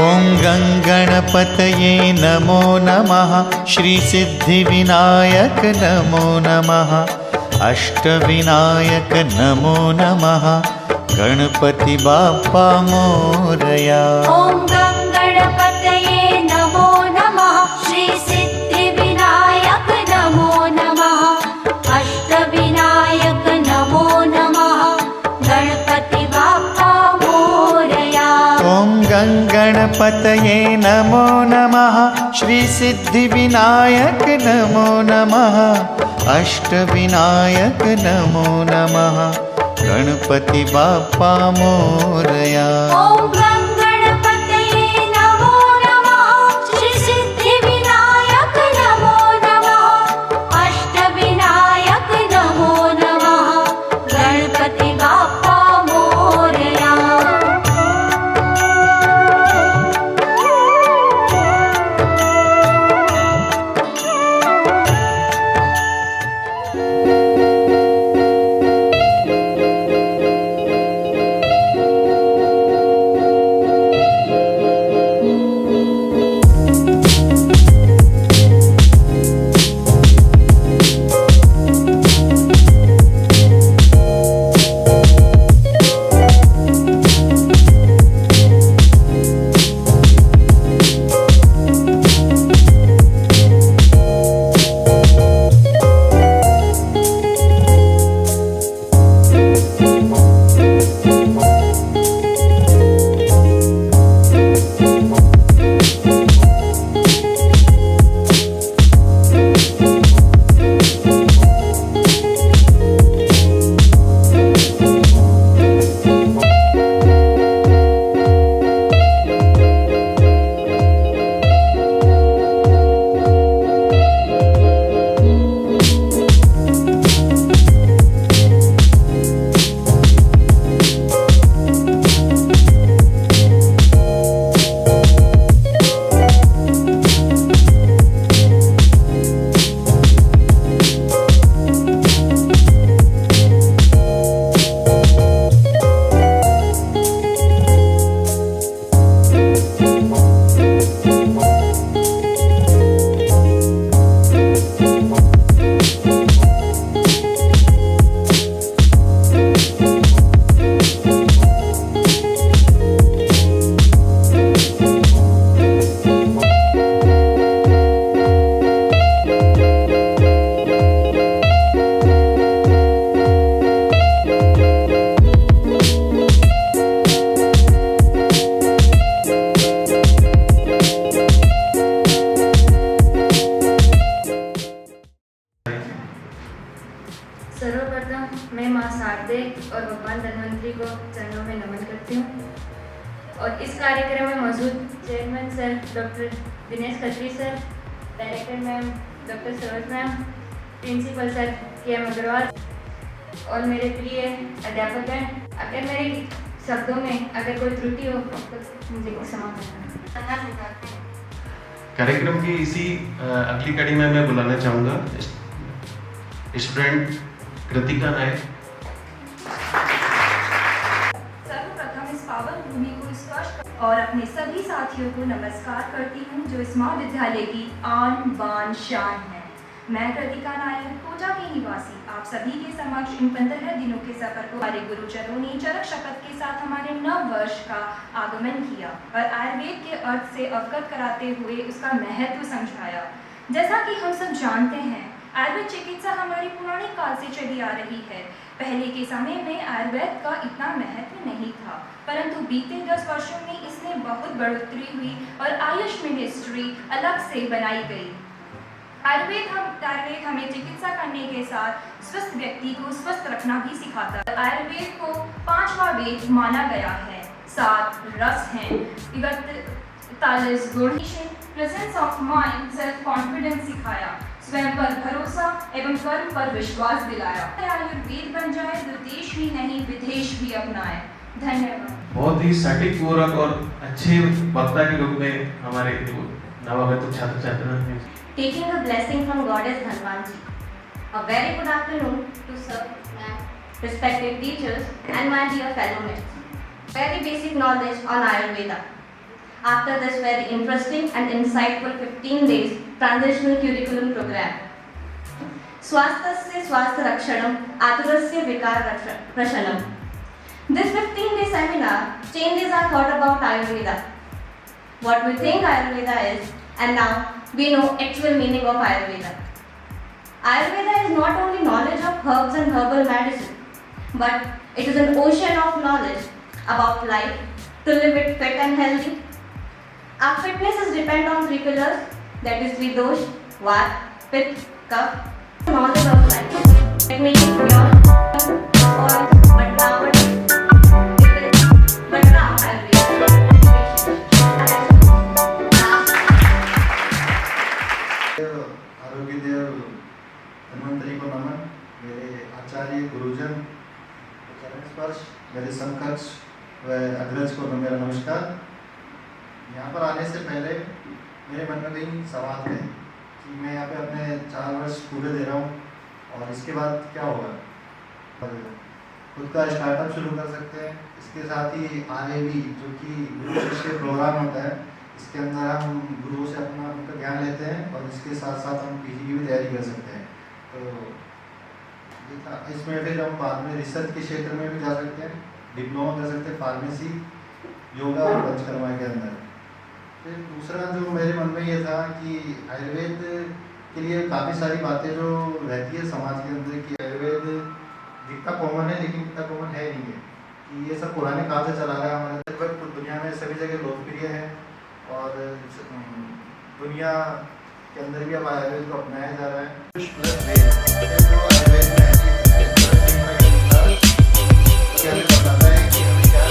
ॐ गङ्गणपतये नमो नमः। श्रीसिद्धिविनायक नमो नमः। अष्टविनायक नमो नमः। गणपति बाप्पा मोरया। ॐ गङ्गणपतये नमो नमः। श्रीसिद्धिविनायक नमो नमः। अष्टविनायक नमो नमः। गणपति बाप्पा मोरया। ॐ गङ्गणपतये नमो नमः। श्रीसिद्धिविनायक नमो नमः। अष्टविनायक नमो नमः। गणपति बाप्पा मोरया। ॐ गङ्गणपतये नमो नमः। श्रीसिद्धिविनायक नमो नमः। अष्टविनायक नमो नमः। गणपति बाप्पा मोरया। सर्वप्रथम मैं माँ शारदे और भगवान धन्वंतरी को चरणों में नमन करती हूँ। और इस कार्यक्रम में मौजूद chairman sir doctor Dinesh Khatri sir, director ma'am doctor Saroj ma'am, principal sir K M. Agrawal और मेरे प्रिय अध्यापकगण, अगर मेरे शब्दों में अगर कोई त्रुटि हो तो मुझे क्षमा करना। कार्यक्रम की इसी अगली कड़ी में मैं बुलाना चाहूँगा स्टूडेंट कृतिका नायक। सर्वप्रथम इस पावन भूमि को स्पर्श और अपने सभी साथियों को नमस्कार करती हूँ जो इस महाविद्यालय की आन बान शान है। मैं कृतिका नायक, कोटा की निवासी, आप सभी के समक्ष इन 15 दिनों के सफर को हमारे गुरुजनों ने चरक शपथ के साथ हमारे नव वर्ष का आगमन किया और आयुर्वेद के अर्थ से अवगत कराते हुए उसका महत्व समझाया। जैसा कि हम सब जानते हैं, आयुर्वेद चिकित्सा हमारी पुराने काल से चली आ रही है। पहले के समय में आयुर्वेद का इतना महत्व नहीं था, परंतु बीते 10 वर्षों में इसमें बहुत बढ़ोतरी हुई और आयुष मिनिस्ट्री अलग से बनाई गई। आयुर्वेद हमें चिकित्सा करने के साथ स्वस्थ व्यक्ति को स्वस्थ रखना भी सिखाता है। आयुर्वेद को 5वां वेद माना गया है। 7 रस हैं, 41 गुण, presence of mind, self confidence सिखाया, स्वयं पर भरोसा एवं कर्म पर विश्वास दिलाया। आयुर्वेद बन जाए तो देश ही नहीं विदेश भी अपनाए। धन्यवाद। बहुत ही सटीक पूरक और अच्छे वक्ता के रूप में हमारे नवागत छात्र छात्राओं ने Taking a blessing from Goddess Dhanvanji. A very good afternoon to sir, ma'am, respected teachers and my dear fellow mates. Very basic knowledge on Ayurveda. after this very interesting and insightful 15 days transitional curriculum program. Swasthasya Swasthya Rakshanam Aturasya Vikar Prashanam. This 15-day seminar changes our thought about Ayurveda. What we think Ayurveda is, and now we know actual meaning of Ayurveda. Ayurveda is not only knowledge of herbs and herbal medicine, but it is an ocean of knowledge about life to live it fit and healthy. Our fitness is dependent on 3 pillars, that is 3 dosh, Vat, Pitta, Kapha. Knowledge of life. Let me keep your all, but nowadays it is but now आरोग्य देव धन्वंतरी को नमन। मेरे आचार्य गुरुजन चरण स्पर्श, मेरे समकक्ष व अग्रज को मेरा नमस्कार। यहाँ पर आने से पहले मेरे मन में कई सवाल थे कि मैं यहाँ पे अपने 4 वर्ष पूरे दे रहा हूँ और इसके बाद क्या होगा। खुद का स्टार्टअप शुरू कर सकते हैं। इसके साथ ही RAV जो कि गुरु शिष्य प्रोग्राम होता है, इसके अंदर हम गुरुओं से अपना उनका ज्ञान लेते हैं और इसके साथ साथ हम PG की भी तैयारी कर सकते हैं। तो इसमें फिर हम बाद में रिसर्च के क्षेत्र में भी जा सकते हैं, डिप्लोमा कर सकते हैं फार्मेसी, योगा और पंचकर्मा के अंदर। फिर दूसरा जो मेरे मन में ये था कि आयुर्वेद के लिए काफ़ी सारी बातें जो रहती है समाज के अंदर कि आयुर्वेद जितना कॉमन है लेकिन इतना कॉमन है नहीं है, कि ये सब पुराने काल से चला रहा है हमारे लगभग तो दुनिया में सभी जगह लोकप्रिय है और दुनिया के अंदर भी अब आयुर्वेद को अपनाया जा रहा है। बताता है कि हमें क्या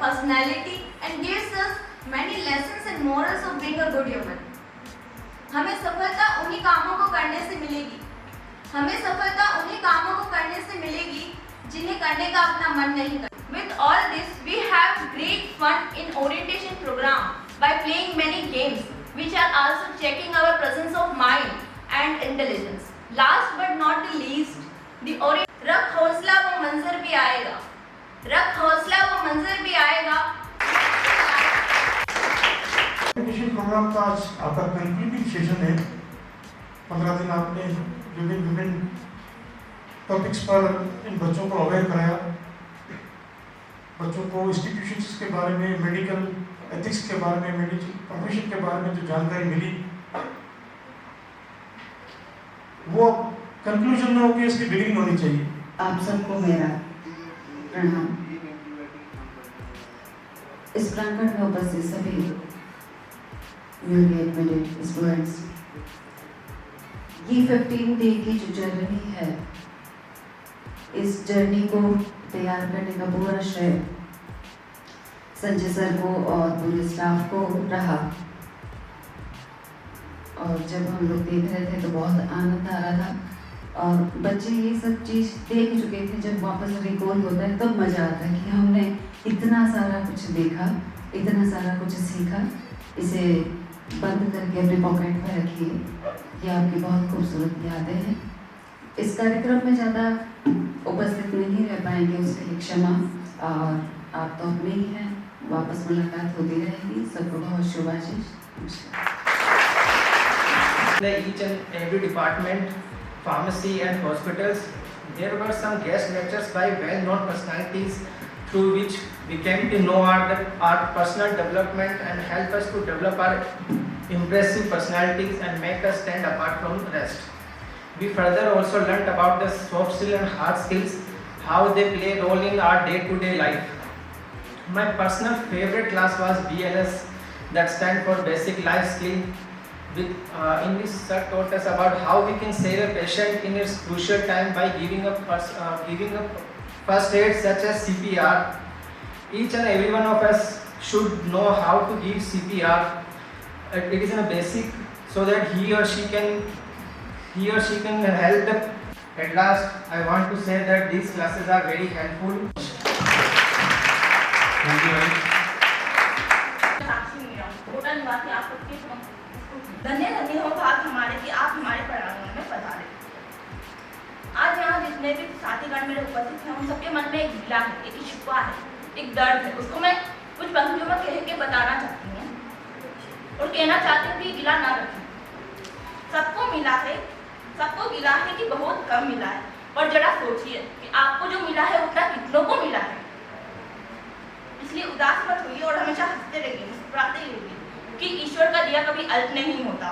personality and gives us many lessons and morals of being a good human. हमें सफलता उन्हीं कामों को करने से मिलेगी, हमें सफलता उन्हीं कामों को करने से मिलेगी जिन्हें करने का अपना मन नहीं करता। With all this, we have great fun in orientation program by playing many games, which are also checking our presence of mind and intelligence. Last but not the least, the रख हौसला वो मंजर भी आएगा, रख हौसला वो मंजर भी आएगा। एजुकेशन प्रोग्राम का आज आपका कंक्लूडिंग सेशन है। 15 दिन आपने विभिन्न टॉपिक्स पर इन बच्चों को अवेयर कराया, बच्चों को इंस्टीट्यूशंस के बारे में, मेडिकल एथिक्स के बारे में, मेडिकल प्रोफेशन के बारे में जो जानकारी मिली वो कंक्लूजन में होगी, इसकी बिगिनिंग होनी चाहिए। आप सबको मेरा प्रणाम। इस प्रांगण में उपस्थित सभी newly admitted स्टूडेंट्स, ये 15 डे की जो जर्नी है, इस जर्नी को तैयार करने का पूरा श्रेय संजय सर को और पूरे स्टाफ को रहा। और जब हम लोग देख रहे थे तो बहुत आनंद आ रहा था और बच्चे ये सब चीज़ देख चुके थे। जब वापस रिकॉल होता है तब मज़ा आता है कि हमने इतना सारा कुछ देखा, इतना सारा कुछ सीखा। इसे बंद करके अपने पॉकेट में रखिए, ये आपकी बहुत खूबसूरत यादें हैं। इस कार्यक्रम में ज़्यादा उपस्थित नहीं रह पाएंगे, उसके लिए क्षमा। और आप तो अपने ही हैं, वापस मुलाकात होती रहेगी। सबको बहुत शुभाशीष। Each and every department, pharmacy and hospitals, there were some guest lectures by well-known personalities through which we came to know our personal development and help us to develop our impressive personalities and make us stand apart from the rest. We further also learnt about the soft skills and hard skills, how they play a role in our day-to-day life. My personal favorite class was BLS, that stands for Basic Life Skill. In this sir taught us about how we can save a patient in its crucial time by giving up first aid such as CPR. Each and every one of us should know how to give CPR. It is in a basic so that he or she can help the. At last, I want to say that these classes are very helpful. Thank you. धन्य धन्य हो भाग हमारे कि आप हमारे प्रांगण में पधारे। आज यहाँ जितने भी साथीगण मेरे उपस्थित हैं उन सबके मन में एक गिला है, एक शिकवा है, एक दर्द है। उसको मैं कुछ पंक्तियों में कह के बताना चाहती हूँ और कहना चाहती हूँ कि गिला ना रखें। सबको मिला है, सबको गिला है कि बहुत कम मिला है। और जरा सोचिए कि आपको जो मिला है उतना कितनों को मिला है। इसलिए उदास मत होइए और हमेशा हंसते रहिए, मुस्कुराते रहिए कि ईश्वर का दिया कभी अल्प नहीं होता,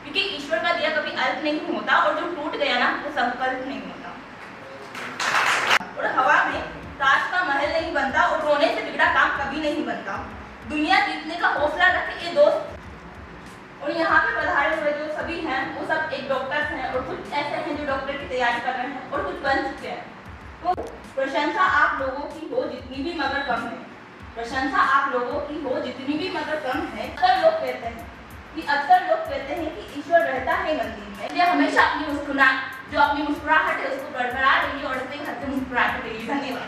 क्योंकि ईश्वर का दिया कभी अल्प नहीं होता और जो टूट गया ना वो संकल्प नहीं होता। और हवा में ताज का महल नहीं बनता और रोने से बिगड़ा काम कभी नहीं बनता। दुनिया जीतने का हौसला रखे ये दोस्त। और यहाँ पे पधारे हुए जो सभी हैं वो सब एक डॉक्टर हैं और कुछ ऐसे हैं जो डॉक्टर की तैयारी कर रहे हैं और कुछ बन चुके हैं। तो प्रशंसा आप लोगों की हो जितनी भी मगर कम है, प्रशंसा आप लोगों की हो जितनी भी मगर कम है। अक्सर लोग कहते हैं कि ईश्वर रहता है मंदिर में। इसलिए हमेशा अपनी मुस्कुराहट है उसको बरकरार रहिए और अपने घर से मुस्कुराते रहिए। धन्यवाद।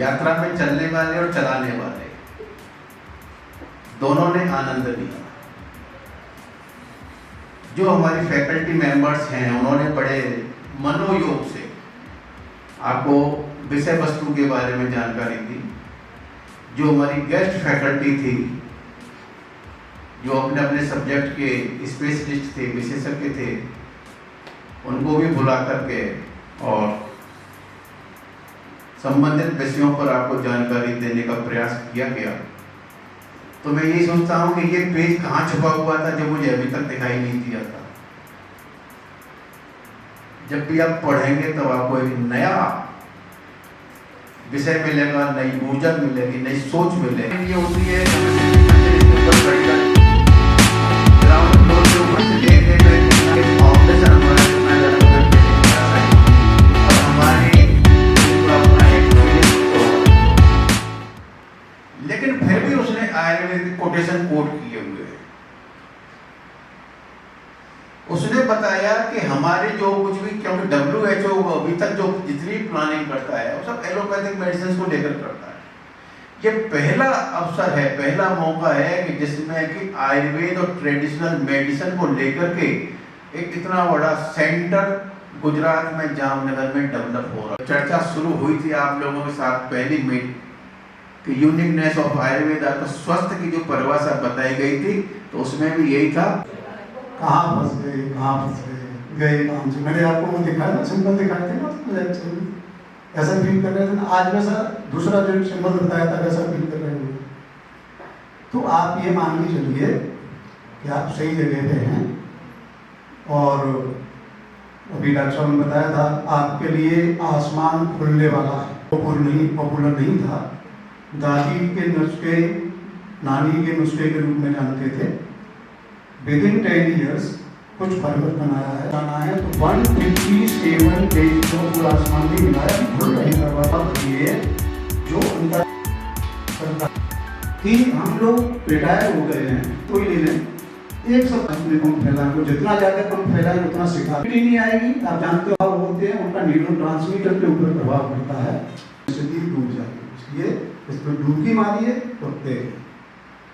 यात्रा में चलने वाले और चलाने वाले दोनों ने आनंद लिया। जो हमारी फैकल्टी मेंबर्स हैं उन्होंने बड़े मनोयोग से आपको विषय वस्तु के बारे में जानकारी दी। जो हमारी गेस्ट फैकल्टी थी, जो अपने अपने सब्जेक्ट के स्पेशलिस्ट थे, विशेषज्ञ थे, उनको भी बुला करके और संबंधित विषयों पर आपको जानकारी देने का प्रयास किया गया। तो मैं यही सोचता हूँ कि ये पेज कहाँ छुपा हुआ था जो मुझे अभी तक दिखाई नहीं दिया था। जब भी आप पढ़ेंगे तब आपको एक नया विषय मिलेगा, नई ऊर्जा मिलेगी, नई सोच मिलेगी। ये होती है ग्राउंड फ्लोर के ऊपर से देखने फाउंडेशन हमारी लेकिन फिर भी उसने आयुर्वेदिक कोटेशन कोट किए हुए हैं। उसने बताया कि हमारे जो कुछ भी, क्योंकि WHO अभी तक जो जितनी प्लानिंग करता है वो सब एलोपैथिक मेडिसिन को लेकर करता है। ये पहला अवसर है, पहला मौका है कि जिसमें कि आयुर्वेद और ट्रेडिशनल मेडिसिन को लेकर के एक इतना बड़ा सेंटर गुजरात में जामनगर में डेवलप हो रहा है। चर्चा शुरू हुई थी आप लोगों के साथ पहली में कि यूनिकनेस ऑफ आयुर्वेदा, तो स्वस्थ की जो परिभाषा बताई गई थी तो उसमें भी यही था। कहाँ फंस गए काम से। मैंने आपको वो दिखाया ना, सिंबल दिखाए थे ना, ऐसा फील कर रहे थे ना। आज वैसा दूसरा जो सिंबल बताया था वैसा फील कर रहे हैं। तो आप ये मान के चलिए कि आप सही जगह पे हैं। और अभी डॉक्टर साहब ने बताया था आपके लिए आसमान खुलने वाला है। पॉपुलर नहीं था। दादी के नुस्खे नानी के नुस्खे के रूप में जानते थे। विदिन 10 years कुछ परिवर्तन आया है। तो 157 डेज को पूरा आसमान नहीं मिलाया, खुल नहीं करवा ये जो उनका कि हम लोग रिटायर हो गए हैं, कोई ले लें एक सब अपने पंप फैलाने को, जितना ज़्यादा पंप फैलाएं उतना सिखा नहीं आएगी। आप जानते हो वो होते हैं, उनका न्यूरो ट्रांसमीटर के ऊपर प्रभाव पड़ता है, स्थिति डूब जाती है। इसलिए इस पर डुबकी मारिए तो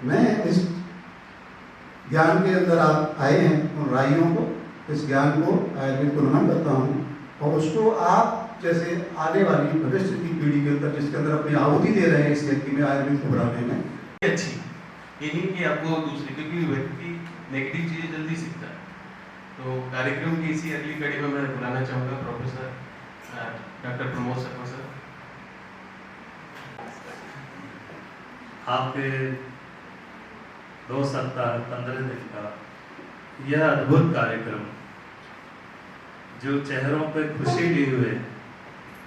मैं इस ज्ञान के अंदर आप आए हैं उन राइयों को, इस ज्ञान को आयुर्वेद को नमन करता हूँ। और उसको आप जैसे आने वाली भविष्य की पीढ़ी के अंदर जिसके अंदर अपनी आहुति दे रहे हैं इस व्यक्ति में आयुर्वेद को बढ़ाने में अच्छी ये नहीं कि आपको दूसरी, क्योंकि व्यक्ति नेगेटिव चीज़ें जल्दी सीखता है। तो कार्यक्रम की इसी अगली कड़ी में मैं बुलाना चाहूँगा professor doctor Pramod Sharma sir. आपके 2 सप्ताह 15 दिन का यह अद्भुत कार्यक्रम जो चेहरों पर खुशी लिए हुए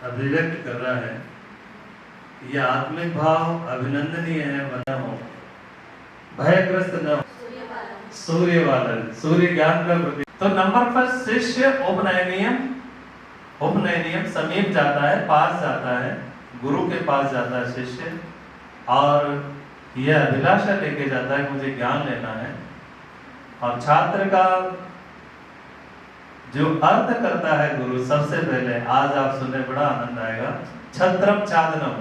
अभिव्यक्त कर रहा है, यह आत्मिक भाव अभिनंदनीय है। बना हो भयग्रस्त न हो। सूर्य वादल, सूर्य ज्ञान का प्रतीक। तो नंबर पर शिष्य उपनयनियम समीप जाता है, पास जाता है, गुरु के पास जाता है शिष्य, और यह अभिलाषा लेके जाता है मुझे ज्ञान लेना है। और छात्र का जो अर्थ करता है गुरु, सबसे पहले आज आप सुनने बड़ा आनंद आएगा, छत्रम छादनम।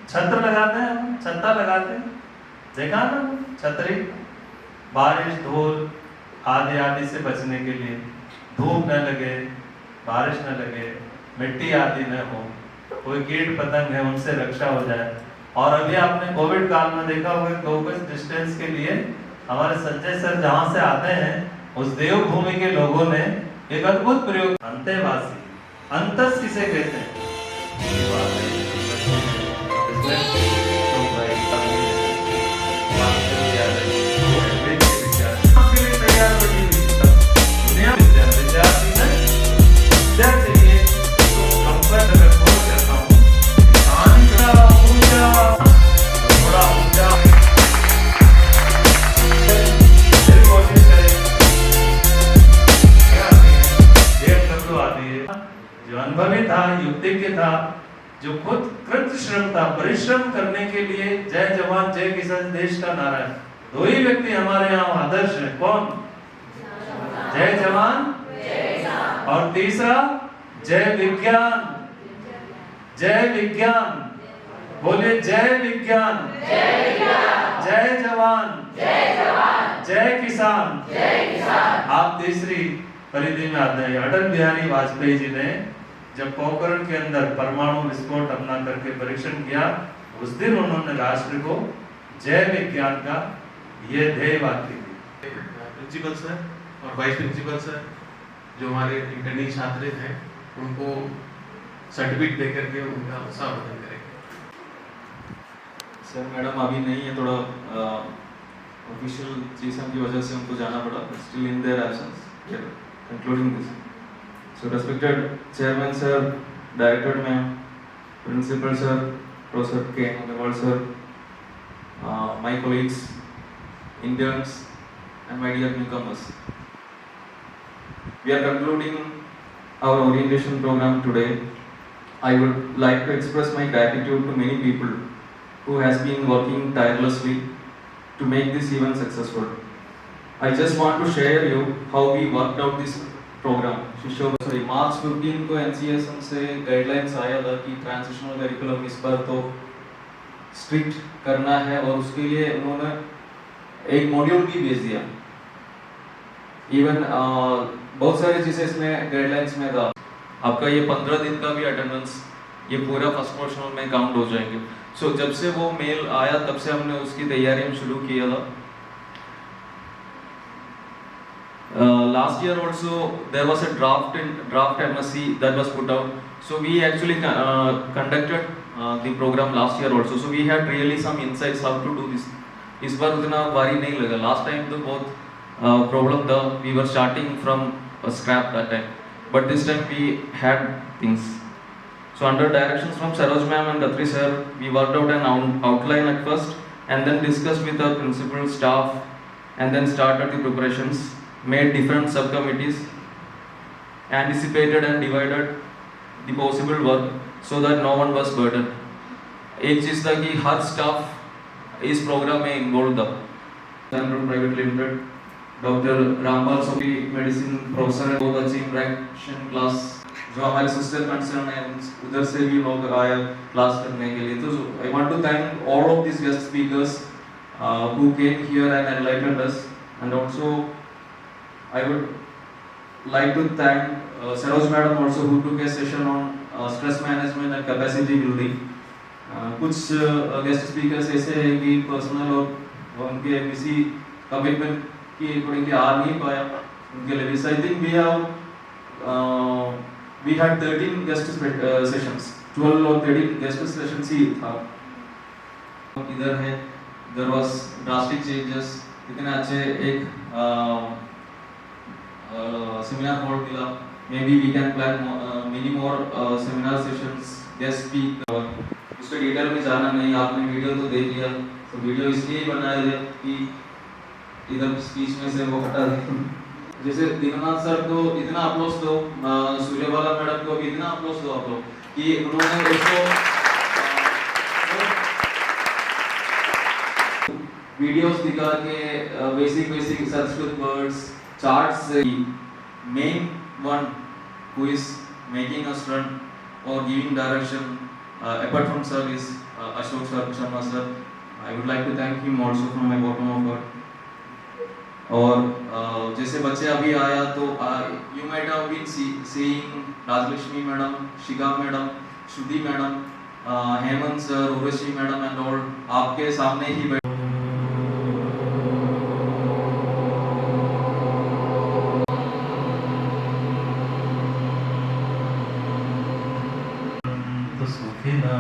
छत्र लगाते हैं हम, छत्ता लगाते हैं, देखा ना, छतरी, बारिश धूल आदि से बचने के लिए, धूप न लगे, बारिश न लगे, मिट्टी आदि न हो, कोई कीट पतंग है उनसे रक्षा हो जाए। और अभी आपने कोविड काल में देखा होगा 2 गज डिस्टेंस के लिए हमारे संजय सर जहां से आते हैं उस देवभूमि के लोगों ने एक अद्भुत प्रयोग, अंतेवासी, अंतस किसे कहते हैं, ये बात है। जो अनुभवी था, युक्तिज्ञ था, जो खुद कृत श्रम था, परिश्रम करने के लिए जय जवान जय किसान देश का नारा है। 2 ही व्यक्ति हमारे यहाँ आदर्श है, कौन? जय जवान और तीसरा जय विज्ञान। जय विज्ञान, बोले जय विज्ञान, जय जवान, जय किसान। आप तीसरी परिधि में आते हैं। अटल बिहारी वाजपेयी जी ने जब पोखरण के अंदर परमाणु विस्फोट अपना करके परीक्षण किया, उस दिन उन्होंने राष्ट्र को जय विज्ञान का ये ध्येय वाक्य दी। प्रिंसिपल सर और वाइस प्रिंसिपल सर जो हमारे इंटर्नी छात्र हैं उनको सर्टिफिकेट दे करके उनका उत्साहवर्धन करेंगे। सर मैडम अभी नहीं है, थोड़ा ऑफिशियल चीज़ों की वजह से उनको जाना पड़ा, still in their absence concluding this. So respected chairman sir, director ma'am, principal sir, Professor K. Agarwal sir, my colleagues, interns and my dear newcomers. We are concluding our orientation program today. I would like to express my gratitude to many people who has been working tirelessly to make this event successful. I just want to share you how we worked out this program. Sorry, March 15 को NCSM से guidelines आया था कि transitional curriculum इस बार तो strict करना है, और उसके लिए उन्होंने एक मॉड्यूल भी भेज दिया। इवन बहुत सारी चीज़ें इसमें गाइडलाइंस में था। आपका ये 15 दिन का भी अटेंडेंस ये पूरा फर्स्ट पोर्शन में काउंट हो जाएंगे। सो जब से वो मेल आया तब से हमने उसकी तैयारी हम शुरू किया था। Last year also there was a draft MSc that was put out. So we actually conducted the program last year also. So we had really some insights how to do this. इस बार उतना भारी नहीं लगा। Last time तो बहुत problem था। We were starting from scrap that time. But this time we had things. So under directions from Saroj ma'am and Khatri sir, we worked out an outline at first, and then discussed with our principal staff, and then started the preparations. Made different subcommittees, anticipated and divided the possible work so that no one was burdened. एक चीज़ था कि हर staff इस programme में involve था। General private limited, doctor Rampal सोपी medicine professor, बहुत अच्छी interaction class, जो हमारे सिस्टर कंसर्न है उधर से भी लोग आए क्लास करने के लिए। तो I want to thank all of this guest speakers who came here and enlightened us, and also I would like to thank Saroj madam also who took a session on stress management and capacity building. कुछ guest speakers ऐसे हैं कि personal और उनके किसी commitment की accordingly आ नहीं पाया उनके लिए। I think we had 13 guest sessions, 12 और 13 guest sessions ही था। इधर है, there was drastic changes, इतने अच्छे एक seminar hall मिला। Maybe we can plan many more seminar sessions guest speak और उसके डिटेल में जाना नहीं, आपने वीडियो तो देख लिया, तो वीडियो इसलिए ही बनाया है कि इधर स्पीच में से वो हटा दे। जैसे दीननाथ सर को इतना अप्लॉज दो, सूर्यबाला मैडम को भी इतना अप्लॉज दो आप लोग कि उन्होंने उसको वीडियोस दिखा के basic Sanskrit words charts, main one who is making us run or giving direction apart from sir is Ashok Sharma sir. I would like to thank him also from my bottom of heart. और जैसे बच्चे अभी आया तो you might have been seeing Rajlakshmi madam, Shiga madam, Shruti madam, Hemant sir, Urvashi madam and all आपके सामने ही सुखिना